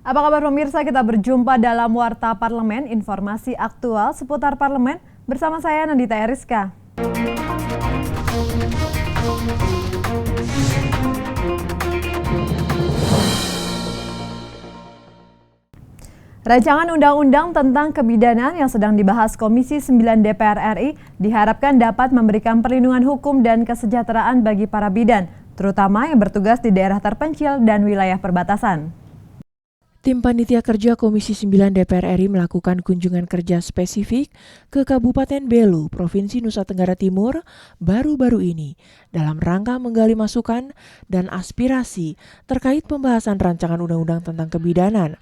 Apa kabar pemirsa? Kita berjumpa dalam Warta Parlemen, informasi aktual seputar parlemen bersama saya Nandita Eriska. Rancangan Undang-Undang tentang Kebidanan yang sedang dibahas Komisi 9 DPR RI diharapkan dapat memberikan perlindungan hukum dan kesejahteraan bagi para bidan, terutama yang bertugas di daerah terpencil dan wilayah perbatasan. Tim Panitia Kerja Komisi 9 DPR RI melakukan kunjungan kerja spesifik ke Kabupaten Belu, Provinsi Nusa Tenggara Timur baru-baru ini dalam rangka menggali masukan dan aspirasi terkait pembahasan rancangan undang-undang tentang kebidanan.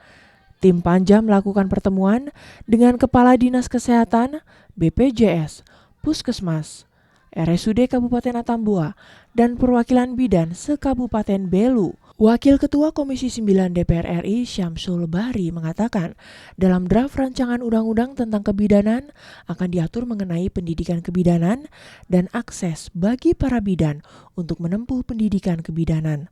Tim Panja melakukan pertemuan dengan Kepala Dinas Kesehatan, BPJS, Puskesmas, RSUD Kabupaten Atambua, dan perwakilan bidan se-Kabupaten Belu. Wakil Ketua Komisi 9 DPR RI Syamsul Bahri mengatakan, dalam draft rancangan undang-undang tentang kebidanan akan diatur mengenai pendidikan kebidanan dan akses bagi para bidan untuk menempuh pendidikan kebidanan.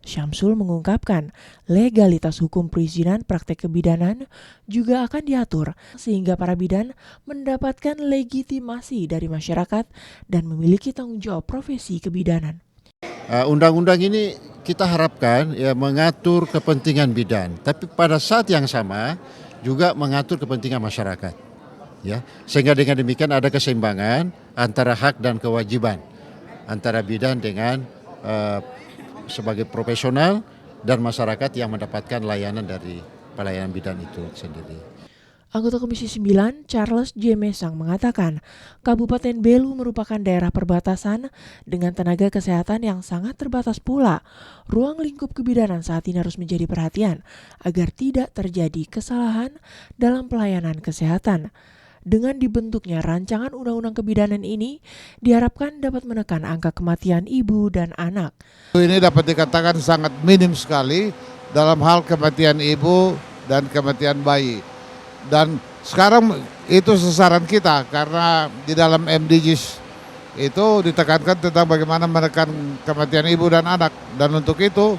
Syamsul mengungkapkan legalitas hukum perizinan praktek kebidanan juga akan diatur sehingga para bidan mendapatkan legitimasi dari masyarakat dan memiliki tanggung jawab profesi kebidanan. Undang-undang ini kita harapkan mengatur kepentingan bidan, tapi pada saat yang sama juga mengatur kepentingan masyarakat. Sehingga dengan demikian ada keseimbangan antara hak dan kewajiban antara bidan dengan sebagai profesional dan masyarakat yang mendapatkan layanan dari pelayanan bidan itu sendiri. Anggota Komisi 9, Charles J. Mesang mengatakan, Kabupaten Belu merupakan daerah perbatasan dengan tenaga kesehatan yang sangat terbatas pula. Ruang lingkup kebidanan saat ini harus menjadi perhatian agar tidak terjadi kesalahan dalam pelayanan kesehatan. Dengan dibentuknya rancangan undang-undang kebidanan ini, diharapkan dapat menekan angka kematian ibu dan anak. Ini dapat dikatakan sangat minim sekali dalam hal kematian ibu dan kematian bayi. Dan sekarang itu sasaran kita karena di dalam MDGs itu ditekankan tentang bagaimana menekan kematian ibu dan anak. Dan untuk itu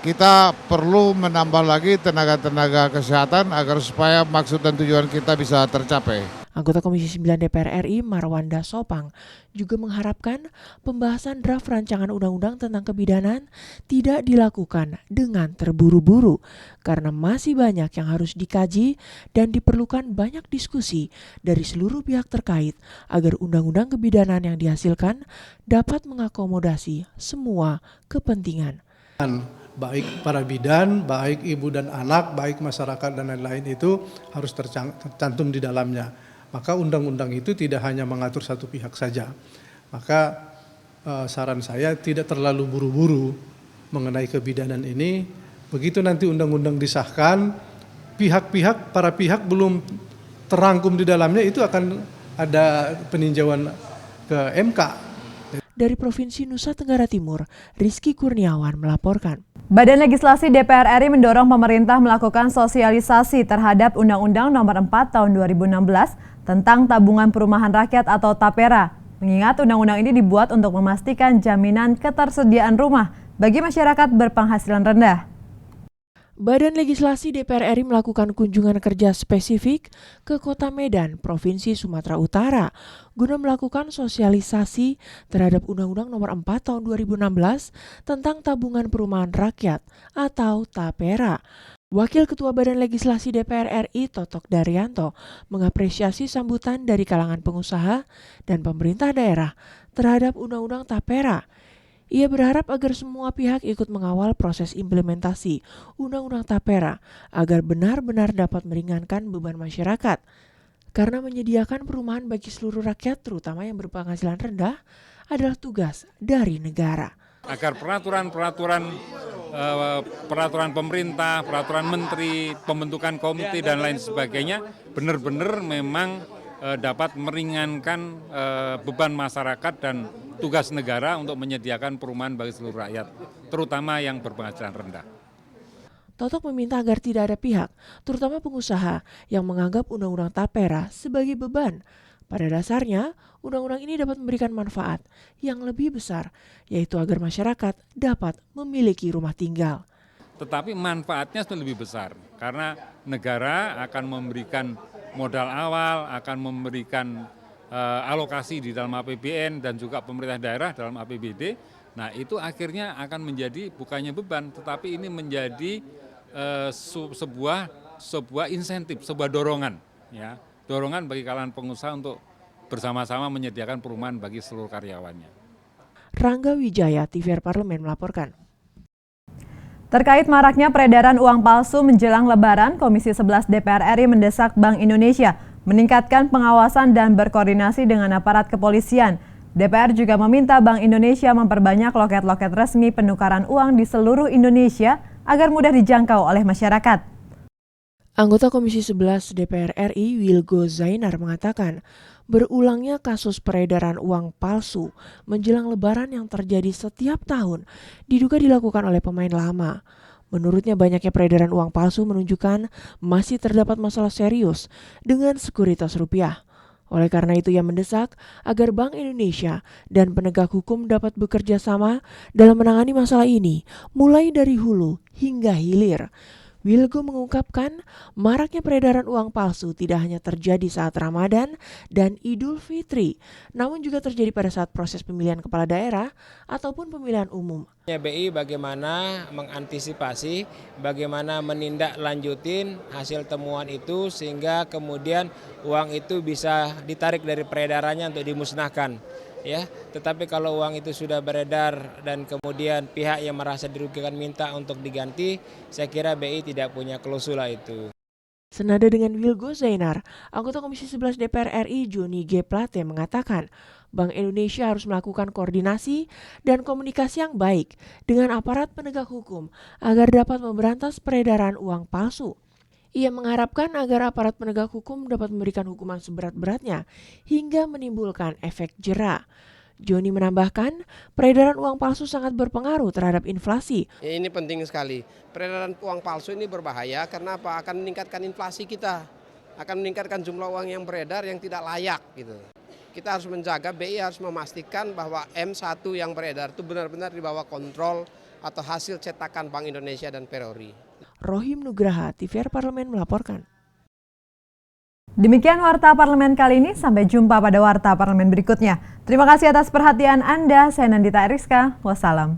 kita perlu menambah lagi tenaga-tenaga kesehatan agar supaya maksud dan tujuan kita bisa tercapai. Anggota Komisi 9 DPR RI Marwanda Sopang juga mengharapkan pembahasan draft rancangan undang-undang tentang kebidanan tidak dilakukan dengan terburu-buru karena masih banyak yang harus dikaji dan diperlukan banyak diskusi dari seluruh pihak terkait agar undang-undang kebidanan yang dihasilkan dapat mengakomodasi semua kepentingan. Baik para bidan, baik ibu dan anak, baik masyarakat dan lain-lain itu harus tercantum di dalamnya. Maka undang-undang itu tidak hanya mengatur satu pihak saja. Maka saran saya tidak terlalu buru-buru mengenai kebidanan ini. Begitu nanti undang-undang disahkan, para pihak belum terangkum di dalamnya itu akan ada peninjauan ke MK. Dari Provinsi Nusa Tenggara Timur, Rizky Kurniawan melaporkan. Badan Legislasi DPR RI mendorong pemerintah melakukan sosialisasi terhadap Undang-Undang Nomor 4 Tahun 2016 tentang Tabungan Perumahan Rakyat atau TAPERA. Mengingat undang-undang ini dibuat untuk memastikan jaminan ketersediaan rumah bagi masyarakat berpenghasilan rendah. Badan Legislasi DPR RI melakukan kunjungan kerja spesifik ke Kota Medan, Provinsi Sumatera Utara, guna melakukan sosialisasi terhadap Undang-Undang Nomor 4 Tahun 2016 tentang Tabungan Perumahan Rakyat atau TAPERA. Wakil Ketua Badan Legislasi DPR RI Totok Daryanto mengapresiasi sambutan dari kalangan pengusaha dan pemerintah daerah terhadap Undang-Undang TAPERA. Ia berharap agar semua pihak ikut mengawal proses implementasi Undang-Undang TAPERA agar benar-benar dapat meringankan beban masyarakat. Karena menyediakan perumahan bagi seluruh rakyat, terutama yang berpenghasilan rendah, adalah tugas dari negara. Agar peraturan pemerintah, peraturan menteri, pembentukan komite dan lain sebagainya benar-benar memang dapat meringankan beban masyarakat dan tugas negara untuk menyediakan perumahan bagi seluruh rakyat, terutama yang berpenghasilan rendah. Totok meminta agar tidak ada pihak, terutama pengusaha, yang menganggap Undang-Undang TAPERA sebagai beban. Pada dasarnya, undang-undang ini dapat memberikan manfaat yang lebih besar, yaitu agar masyarakat dapat memiliki rumah tinggal. tetapi manfaatnya lebih besar karena negara akan memberikan modal awal, akan memberikan alokasi di dalam APBN dan juga pemerintah daerah dalam APBD. Nah itu akhirnya akan menjadi bukannya beban, tetapi ini menjadi sebuah insentif, sebuah dorongan, ya, dorongan bagi kalangan pengusaha untuk bersama-sama menyediakan perumahan bagi seluruh karyawannya. Rangga Wijaya, TVR Parlemen melaporkan. Terkait maraknya peredaran uang palsu menjelang Lebaran, Komisi 11 DPR RI mendesak Bank Indonesia meningkatkan pengawasan dan berkoordinasi dengan aparat kepolisian. DPR juga meminta Bank Indonesia memperbanyak loket-loket resmi penukaran uang di seluruh Indonesia agar mudah dijangkau oleh masyarakat. Anggota Komisi 11 DPR RI Wilgo Zainar mengatakan, berulangnya kasus peredaran uang palsu menjelang Lebaran yang terjadi setiap tahun diduga dilakukan oleh pemain lama. Menurutnya banyaknya peredaran uang palsu menunjukkan masih terdapat masalah serius dengan sekuritas rupiah. Oleh karena itu ia mendesak agar Bank Indonesia dan penegak hukum dapat bekerja sama dalam menangani masalah ini mulai dari hulu hingga hilir. Wilgo mengungkapkan maraknya peredaran uang palsu tidak hanya terjadi saat Ramadan dan Idul Fitri, namun juga terjadi pada saat proses pemilihan kepala daerah ataupun pemilihan umum. BI bagaimana mengantisipasi, bagaimana menindaklanjutin hasil temuan itu sehingga kemudian uang itu bisa ditarik dari peredarannya untuk dimusnahkan. Ya, tetapi kalau uang itu sudah beredar dan kemudian pihak yang merasa dirugikan minta untuk diganti, saya kira BI tidak punya klausula itu. Senada dengan Wilgo Zainar, anggota Komisi 11 DPR RI Joni G. Plate mengatakan, Bank Indonesia harus melakukan koordinasi dan komunikasi yang baik dengan aparat penegak hukum agar dapat memberantas peredaran uang palsu. Ia mengharapkan agar aparat penegak hukum dapat memberikan hukuman seberat-beratnya hingga menimbulkan efek jera. Joni menambahkan, peredaran uang palsu sangat berpengaruh terhadap inflasi. Ini penting sekali. Peredaran uang palsu ini berbahaya karena apa? Akan meningkatkan inflasi kita. Akan meningkatkan jumlah uang yang beredar yang tidak layak gitu. Kita harus menjaga, BI harus memastikan bahwa M1 yang beredar itu benar-benar di bawah kontrol atau hasil cetakan Bank Indonesia dan Perori. Rohim Nugraha, TVR Parlemen melaporkan. Demikian Warta Parlemen kali ini, sampai jumpa pada Warta Parlemen berikutnya. Terima kasih atas perhatian Anda, saya Nandita Eriska, wassalam.